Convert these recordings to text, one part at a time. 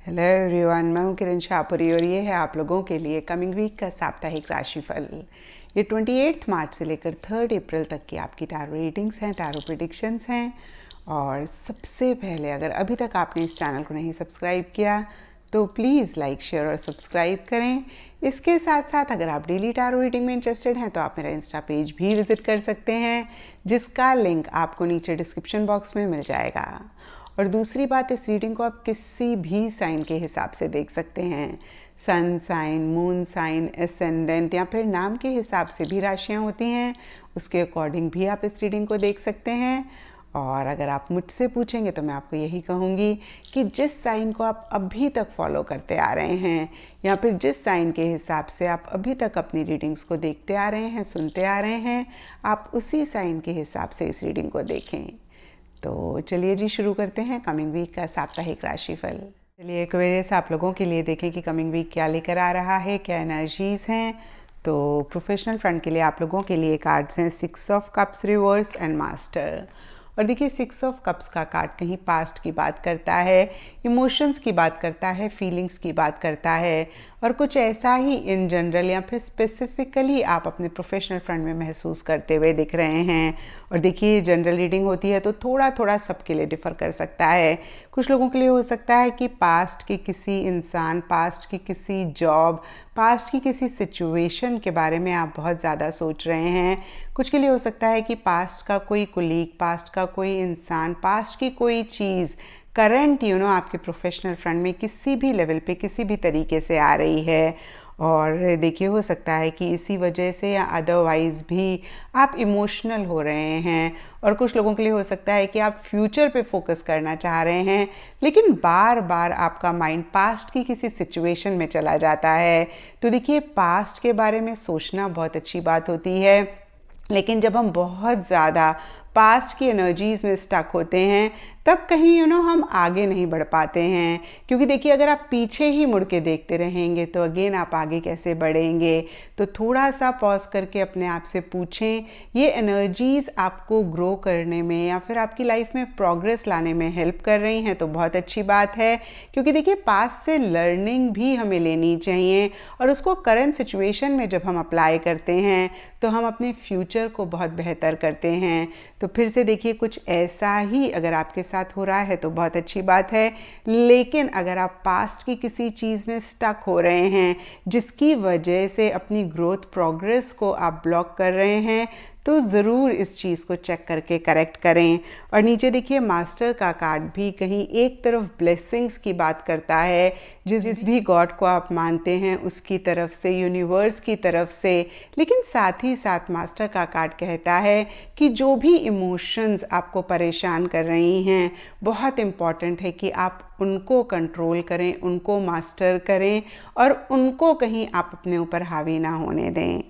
Hello everyone, मैं हूँ किरण शाहपुरी और ये है आप लोगों के लिए कमिंग वीक का साप्ताहिक राशिफल। ये 28 मार्च से लेकर 3 अप्रैल तक की आपकी टैरो रीडिंग्स हैं, टैरो प्रेडिक्शंस हैं। और सबसे पहले अगर अभी तक आपने इस चैनल को नहीं सब्सक्राइब किया तो प्लीज़ लाइक, शेयर और सब्सक्राइब करें। इसके साथ साथ अगर आप डेली टैरो रीडिंग में इंटरेस्टेड हैं तो आप मेरा इंस्टा पेज भी विज़िट कर सकते हैं, जिसका लिंक आपको नीचे डिस्क्रिप्शन बॉक्स में मिल जाएगा। और दूसरी बात, इस रीडिंग को आप किसी भी साइन के हिसाब से देख सकते हैं। Sun sign, moon sign, ascendant या फिर नाम के हिसाब से भी राशियां होती हैं, उसके अकॉर्डिंग भी आप इस रीडिंग को देख सकते हैं। और अगर आप मुझसे पूछेंगे तो मैं आपको यही कहूँगी कि जिस साइन को आप अभी तक फॉलो करते आ रहे हैं या फिर जिस साइन के हिसाब से आप अभी तक अपनी रीडिंग्स को देखते आ रहे हैं, सुनते आ रहे हैं, आप उसी साइन के हिसाब से इस रीडिंग को देखें। तो चलिए जी, शुरू करते हैं कमिंग वीक का साप्ताहिक राशिफल। चलिए एक वजह से आप लोगों के लिए देखें कि कमिंग वीक क्या लेकर आ रहा है, क्या एनर्जीज हैं। तो प्रोफेशनल फ्रंट के लिए आप लोगों के लिए कार्ड्स हैं 6 of cups reverse and master. और देखिए 6 ऑफ कप्स का कार्ड कहीं पास्ट की बात करता है, इमोशंस की बात करता है, फीलिंग्स की बात करता है और कुछ ऐसा ही इन जनरल या फिर स्पेसिफिकली आप अपने प्रोफेशनल फ्रंट में महसूस करते हुए दिख रहे हैं। और देखिए जनरल रीडिंग होती है तो थोड़ा थोड़ा सबके लिए डिफ़र कर सकता है। कुछ लोगों के लिए हो सकता है कि पास्ट के किसी इंसान, पास्ट की किसी जॉब, पास्ट की किसी सिचुएशन के बारे में आप बहुत ज़्यादा सोच रहे हैं। कुछ के लिए हो सकता है कि पास्ट का कोई कुलीग, पास्ट का कोई इंसान, पास्ट की कोई चीज़ करंट आपके प्रोफेशनल फ्रंट में किसी भी लेवल पे किसी भी तरीके से आ रही है। और देखिए हो सकता है कि इसी वजह से या अदरवाइज़ भी आप इमोशनल हो रहे हैं। और कुछ लोगों के लिए हो सकता है कि आप फ्यूचर पे फोकस करना चाह रहे हैं, लेकिन बार बार आपका माइंड पास्ट की किसी सिचुएशन में चला जाता है। तो देखिए पास्ट के बारे में सोचना बहुत अच्छी बात होती है, लेकिन जब हम बहुत ज़्यादा पास्ट की एनर्जीज़ में स्टक होते हैं तब कहीं हम आगे नहीं बढ़ पाते हैं। क्योंकि देखिए अगर आप पीछे ही मुड़ के देखते रहेंगे तो अगेन आप आगे कैसे बढ़ेंगे। तो थोड़ा सा पॉज करके अपने आप से पूछें, ये एनर्जीज़ आपको ग्रो करने में या फिर आपकी लाइफ में प्रोग्रेस लाने में हेल्प कर रही हैं तो बहुत अच्छी बात है। क्योंकि देखिए पास्ट से लर्निंग भी हमें लेनी चाहिए और उसको करंट सिचुएशन में जब हम अप्लाई करते हैं तो हम अपने फ्यूचर को बहुत बेहतर करते हैं। तो फिर से देखिए कुछ ऐसा ही अगर आपके साथ हो रहा है तो बहुत अच्छी बात है, लेकिन अगर आप पास्ट की किसी चीज़ में स्टक हो रहे हैं जिसकी वजह से अपनी ग्रोथ प्रोग्रेस को आप ब्लॉक कर रहे हैं तो ज़रूर इस चीज़ को चेक करके करेक्ट करें। और नीचे देखिए मास्टर का कार्ड भी कहीं एक तरफ ब्लेसिंग्स की बात करता है, जिस भी गॉड को आप मानते हैं उसकी तरफ से, यूनिवर्स की तरफ से, लेकिन साथ ही साथ मास्टर का कार्ड कहता है कि जो भी इमोशंस आपको परेशान कर रही हैं बहुत इम्पॉर्टेंट है कि आप उनको कंट्रोल करें, उनको मास्टर करें और उनको कहीं आप अपने ऊपर हावी ना होने दें।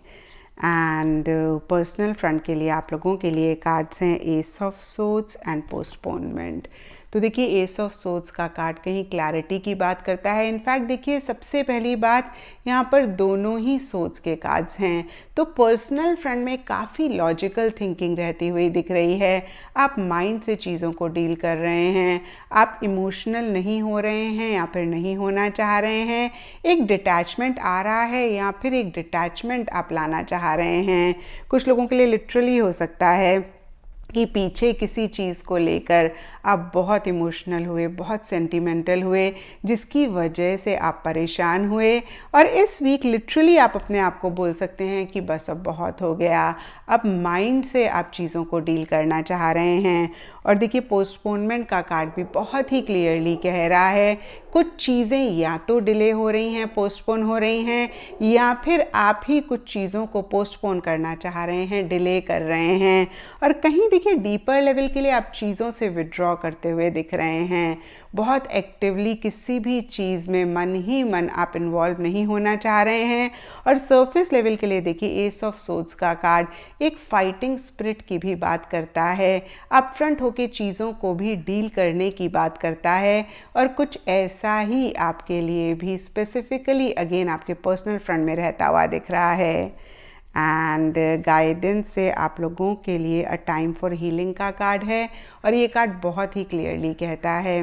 एंड पर्सनल फ्रंट के लिए आप लोगों के लिए कार्ड्स हैं S of swords and postponement. तो देखिए एस ऑफ सोर्ड्स का कार्ड कहीं क्लैरिटी की बात करता है। इनफैक्ट देखिए सबसे पहली बात, यहाँ पर दोनों ही सोर्ड्स के कार्ड्स हैं तो पर्सनल फ्रंट में काफ़ी लॉजिकल थिंकिंग रहती हुई दिख रही है। आप माइंड से चीज़ों को डील कर रहे हैं, आप इमोशनल नहीं हो रहे हैं या फिर नहीं होना चाह रहे हैं। एक डिटैचमेंट आ रहा है या फिर एक डिटैचमेंट आप लाना चाह रहे हैं। कुछ लोगों के लिए लिटरली हो सकता है कि पीछे किसी चीज़ को लेकर आप बहुत इमोशनल हुए, बहुत सेंटिमेंटल हुए, जिसकी वजह से आप परेशान हुए। और इस वीक लिटरली आप अपने आप को बोल सकते हैं कि बस अब बहुत हो गया, अब माइंड से आप चीज़ों को डील करना चाह रहे हैं। और देखिए पोस्टपोनमेंट का कार्ड भी बहुत ही क्लियरली कह रहा है कुछ चीज़ें या तो डिले हो रही हैं, पोस्टपोन हो रही हैं, या फिर आप ही कुछ चीज़ों को पोस्टपोन करना चाह रहे हैं, डिले कर रहे हैं। और कहीं देखिए डीपर लेवल के लिए आप चीज़ों से विड्रॉ करते हुए दिख रहे हैं। बहुत एक्टिवली किसी भी चीज़ में मन ही मन आप इन्वॉल्व नहीं होना चाह रहे हैं। और सरफेस लेवल के लिए देखिए एस ऑफ सोर्ड्स का कार्ड एक फाइटिंग स्पिरिट की भी बात करता है, अपफ्रंट होकर चीज़ों को भी डील करने की बात करता है। और कुछ ऐसा ही आपके लिए भी स्पेसिफिकली अगेन आपके पर्सनल फ्रंट में रहता हुआ दिख रहा है। एंड गाइडेंस से आप लोगों के लिए अ टाइम फॉर हीलिंग का कार्ड है और ये कार्ड बहुत ही क्लियरली कहता है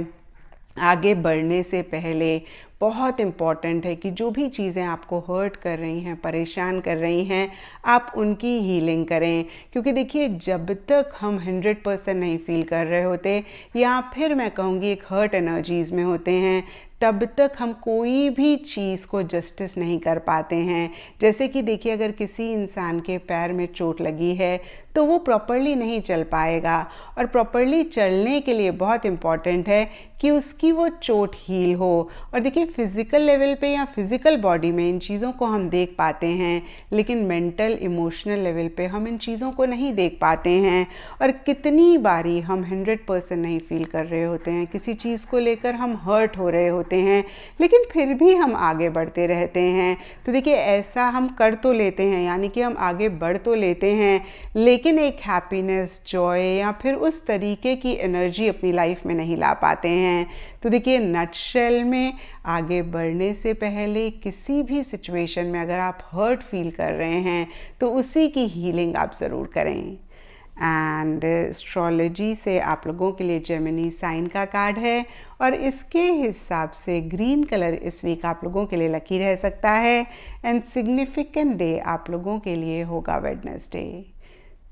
आगे बढ़ने से पहले बहुत इम्पॉर्टेंट है कि जो भी चीज़ें आपको हर्ट कर रही हैं, परेशान कर रही हैं, आप उनकी हीलिंग करें। क्योंकि देखिए, जब तक हम 100% नहीं फील कर रहे होते, या फिर मैं कहूँगी एक हर्ट एनर्जीज़ में होते हैं, तब तक हम कोई भी चीज़ को जस्टिस नहीं कर पाते हैं। जैसे कि देखिए, अगर किसी इंसान के पैर में चोट लगी है तो वो प्रॉपरली नहीं चल पाएगा, और प्रॉपरली चलने के लिए बहुत इम्पॉर्टेंट है कि उसकी वो चोट हील हो। और देखिए, फिज़िकल लेवल पे या फिज़िकल बॉडी में इन चीज़ों को हम देख पाते हैं, लेकिन मेंटल इमोशनल लेवल पे हम इन चीज़ों को नहीं देख पाते हैं। और कितनी बारी हम 100% नहीं फील कर रहे होते हैं, किसी चीज़ को लेकर हम हर्ट हो रहे होते हैं, लेकिन फिर भी हम आगे बढ़ते रहते हैं। तो देखिए, ऐसा हम कर तो लेते हैं, यानी कि हम आगे बढ़ तो लेते हैं, लेकिन एक हैप्पीनेस, जॉय या फिर उस तरीके की एनर्जी अपनी लाइफ में नहीं ला पाते हैं। तो देखिए, नटशेल में आगे बढ़ने से पहले किसी भी सिचुएशन में अगर आप हर्ट फील कर रहे हैं तो उसी की हीलिंग आप ज़रूर करें। एंड एस्ट्रोलॉजी से आप लोगों के लिए जेमिनी साइन का कार्ड है, और इसके हिसाब से ग्रीन कलर इस वीक आप लोगों के लिए लकी रह सकता है। एंड सिग्निफिकेंट डे आप लोगों के लिए होगा वेडनेसडे।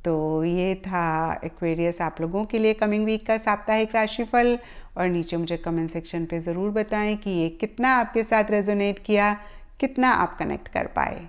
तो ये था एक्वेरियस आप लोगों के लिए कमिंग वीक का साप्ताहिक राशिफल। और नीचे मुझे कमेंट सेक्शन पे ज़रूर बताएं कि ये कितना आपके साथ रेजोनेट किया, कितना आप कनेक्ट कर पाए।